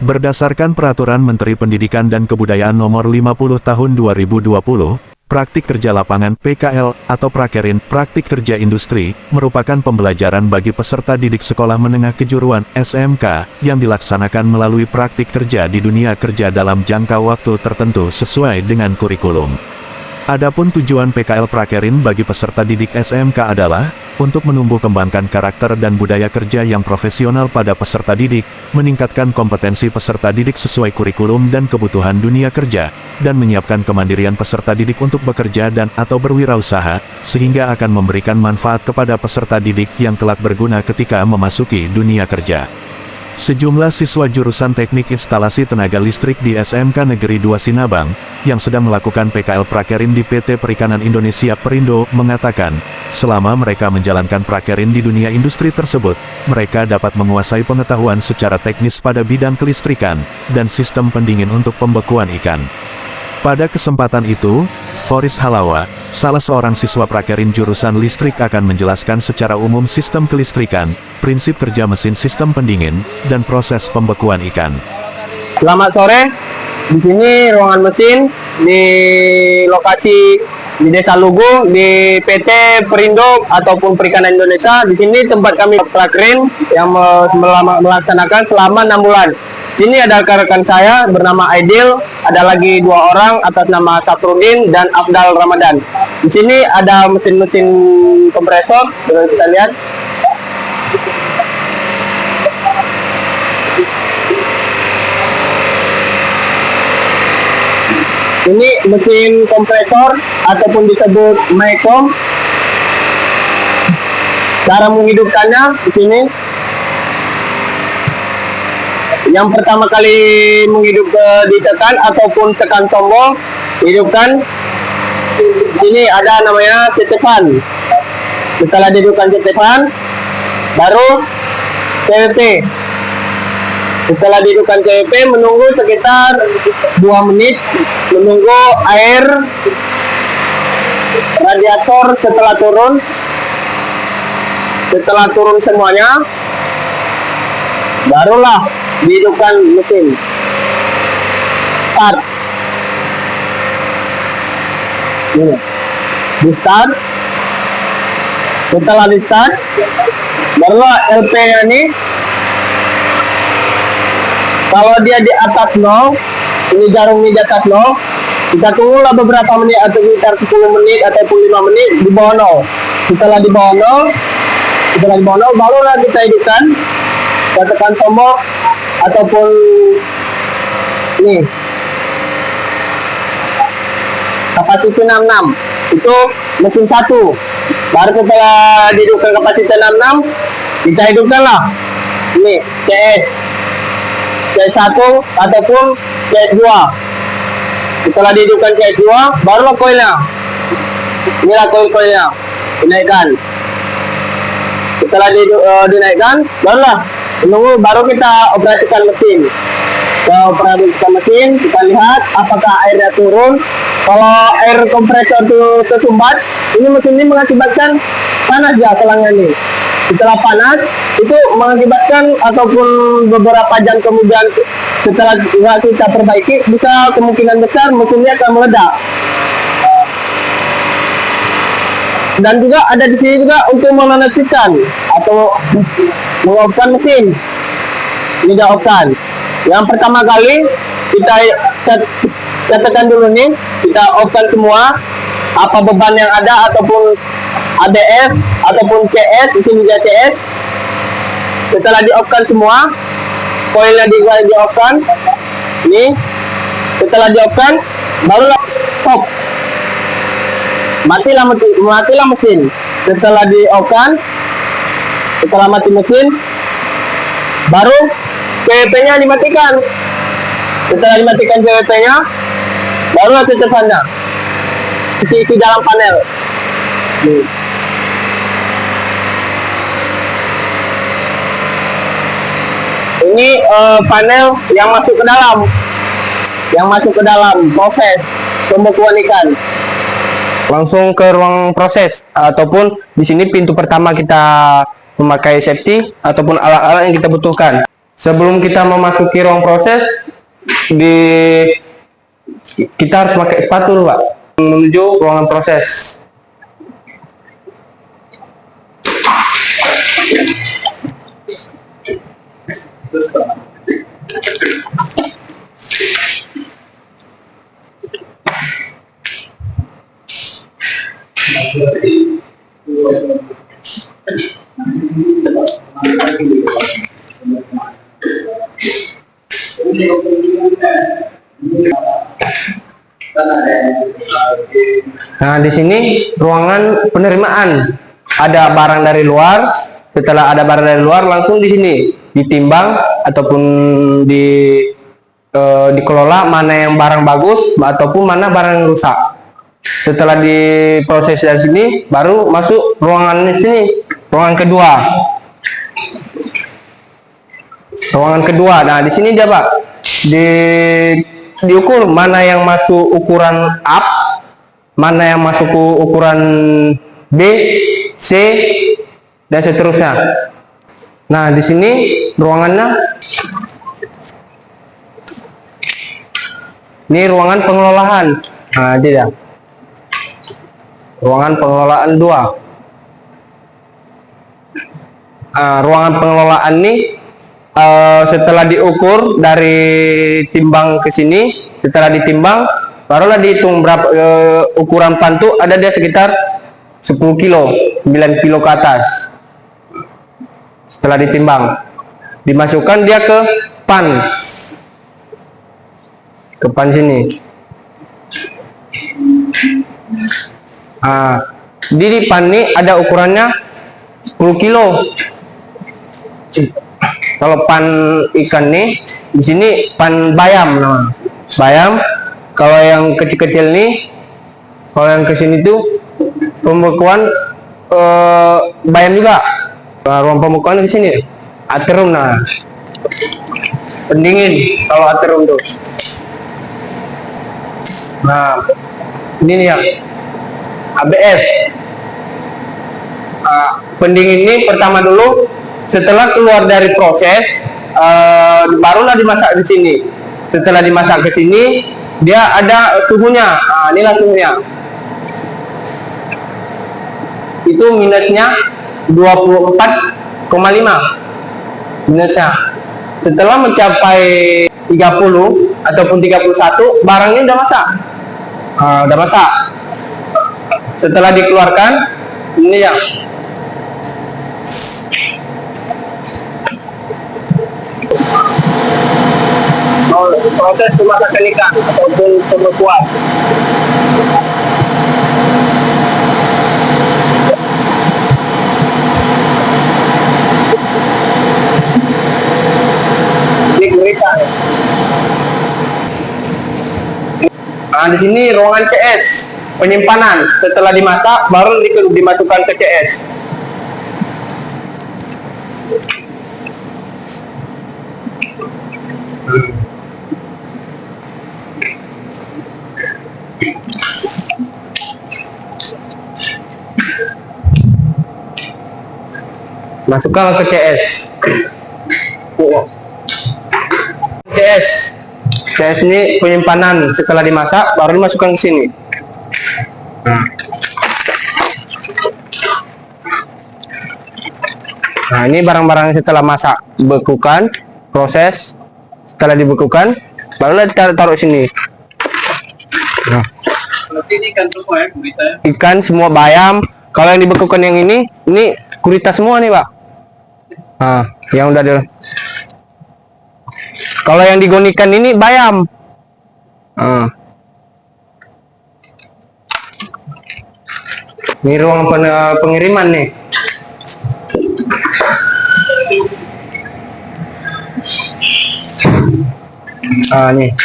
Berdasarkan Peraturan Menteri Pendidikan dan Kebudayaan Nomor 50 Tahun 2020, praktik kerja lapangan (PKL) atau prakerin praktik kerja industri merupakan pembelajaran bagi peserta didik sekolah menengah kejuruan (SMK) yang dilaksanakan melalui praktik kerja di dunia kerja dalam jangka waktu tertentu sesuai dengan kurikulum. Adapun tujuan PKL prakerin bagi peserta didik SMK adalah untuk menumbuh kembangkan karakter dan budaya kerja yang profesional pada peserta didik, meningkatkan kompetensi peserta didik sesuai kurikulum dan kebutuhan dunia kerja, dan menyiapkan kemandirian peserta didik untuk bekerja dan atau berwirausaha, sehingga akan memberikan manfaat kepada peserta didik yang kelak berguna ketika memasuki dunia kerja. Sejumlah siswa jurusan Teknik Instalasi Tenaga Listrik di SMK Negeri 2 Sinabang, yang sedang melakukan PKL prakerin di PT Perikanan Indonesia Perindo, mengatakan, selama mereka menjalankan prakerin di dunia industri tersebut, mereka dapat menguasai pengetahuan secara teknis pada bidang kelistrikan, dan sistem pendingin untuk pembekuan ikan. Pada kesempatan itu, Foris Halawa, salah seorang siswa prakerin jurusan listrik akan menjelaskan secara umum sistem kelistrikan, prinsip kerja mesin sistem pendingin, dan proses pembekuan ikan. Selamat sore, di sini ruangan mesin di lokasi di Desa Lugu di PT Perindo ataupun Perikanan Indonesia. Di sini tempat kami prakerin yang melaksanakan selama 6 bulan. Sini ada rekan-rekan saya bernama Aidil, ada lagi 2 orang atas nama Saprudin dan Afdal Ramadan. Di sini ada mesin-mesin kompresor, bisa kita lihat. Ini mesin kompresor ataupun disebut Mycom. Cara menghidupkannya di sini. Yang pertama kali ditekan ataupun tekan tombol, hidupkan. Sini ada namanya cetepan. Setelah dihidupkan cetepan, baru CWP. Setelah dihidupkan CWP, menunggu sekitar 2 menit, menunggu air radiator setelah turun. Setelah turun semuanya, barulah dihidupkan mesin. Start. Ini. Di start. Setelah di start, barulah LP-nya ini. Kalau dia di atas 0, ini jarum ini di atas 0, kita tunggulah beberapa menit atau sekitar 10 menit ataupun 5 menit di bawah 0. Setelah di bawah 0, barulah kita hidupkan. Kita tekan tombol ataupun ini kapasitas 66, itu mesin 1. Baru setelah dihidupkan kapasitas 66, kita hidupkanlah ini CS1 ataupun CS2. Setelah dihidupkan CS2, barulah koilnya. Inilah koil-koilnya dinaikkan. Setelah dinaikkan, baru kita operasikan mesin. Kita operasikan mesin, kita lihat apakah airnya turun. Kalau air kompresor itu tersumbat, ini mesin ini mengakibatkan panas ya selangnya ini. Setelah panas, itu mengakibatkan ataupun beberapa jam kemudian setelah kita perbaiki, bisa kemungkinan besar mesinnya akan meledak. Dan juga ada di sini juga untuk menonaktifkan atau mengopkan mesin. Ini dah opkan. Yang pertama kali kita tekan dulu nih, kita offkan semua apa beban yang ada ataupun ABF ataupun CS, di sini dia CS. Setelah di offkan semua, koilnya di offkan. Ini setelah di offkan, barulah stop. Matilah mesin. Setelah di offkan, setelah mati mesin, baru CWP-nya dimatikan. Setelah dimatikan CWP-nya, barulah cetepannya isi dalam panel. Ini panel yang masuk ke dalam proses pembekuan ikan. Langsung ke ruang proses ataupun di sini pintu pertama kita memakai safety ataupun alat-alat yang kita butuhkan. Sebelum kita memasuki ruang proses, kita harus pakai sepatu dulu, Pak, menuju ruangan proses. Nah, di sini ruangan penerimaan. Ada barang dari luar. Setelah ada barang dari luar, langsung di sini ditimbang ataupun dikelola mana yang barang bagus ataupun mana barang yang rusak. Setelah diproses dari sini, baru masuk ruangan di sini, ruangan kedua. Ruangan kedua. Nah, di sini dia, Pak, diukur mana yang masuk ukuran up, mana yang masuk ukuran B, C, dan seterusnya. Nah, di sini ruangannya, ini ruangan pengelolaan. Nah, dia ruangan pengelolaan 2. Ruangan pengelolaan ini setelah diukur dari timbang ke sini, setelah ditimbang barulah dihitung berapa ukuran pantu. Ada dia sekitar 10 kilo, 9 kilo ke atas. Setelah ditimbang, dimasukkan dia ke pan sini. Di pan ini ada ukurannya 10 kilo. Kalau pan ikan nih, di sini pan bayam, nah, bayam. Kalau yang kecil-kecil nih, kalau yang kesini tuh pembekuan bayam juga. Ruang pembekuan di sini, aterum, nah, pendingin kalau aterum tuh. Nah, ini nih yang ABF. Pendingin ini pertama dulu. Setelah keluar dari proses, barulah dimasak di sini. Setelah dimasak ke sini, dia ada suhunya. Inilah suhunya. Itu minusnya 24,5 minusnya. Setelah mencapai 30 ataupun 31, barangnya udah masak. Udah masak. Setelah dikeluarkan, ini ya. Proses pemasakan ikan ataupun pembekuan. Ini gurita. Nah, di sini ruangan CS, penyimpanan. Setelah dimasak, baru dimasukkan ke CS. Masukkan ke CS. CS ini penyimpanan. Setelah dimasak baru dimasukkan ke sini. Nah, ini barang-barang setelah masak, bekukan, proses. Setelah dibekukan, barulah ditaruh sini. Nah, ini ikan semua ya, gurita. Ikan semua, bayam. Kalau yang dibekukan yang ini gurita semua nih, Pak. Nah, yang udah kalau yang digonikan ini bayam. Ini ruang pengiriman nih. Nih.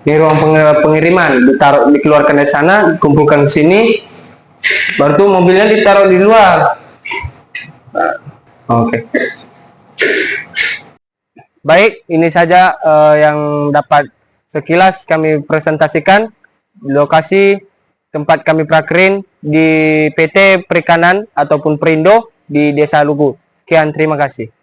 Ini ruang pengiriman, dikeluarkan dari sana, dikumpulkan ke sini. Baru tuh mobilnya ditaruh di luar. Oke. Baik, ini saja yang dapat sekilas kami presentasikan di lokasi tempat kami prakerin di PT Perikanan ataupun Perindo di Desa Lugu. Sekian, terima kasih.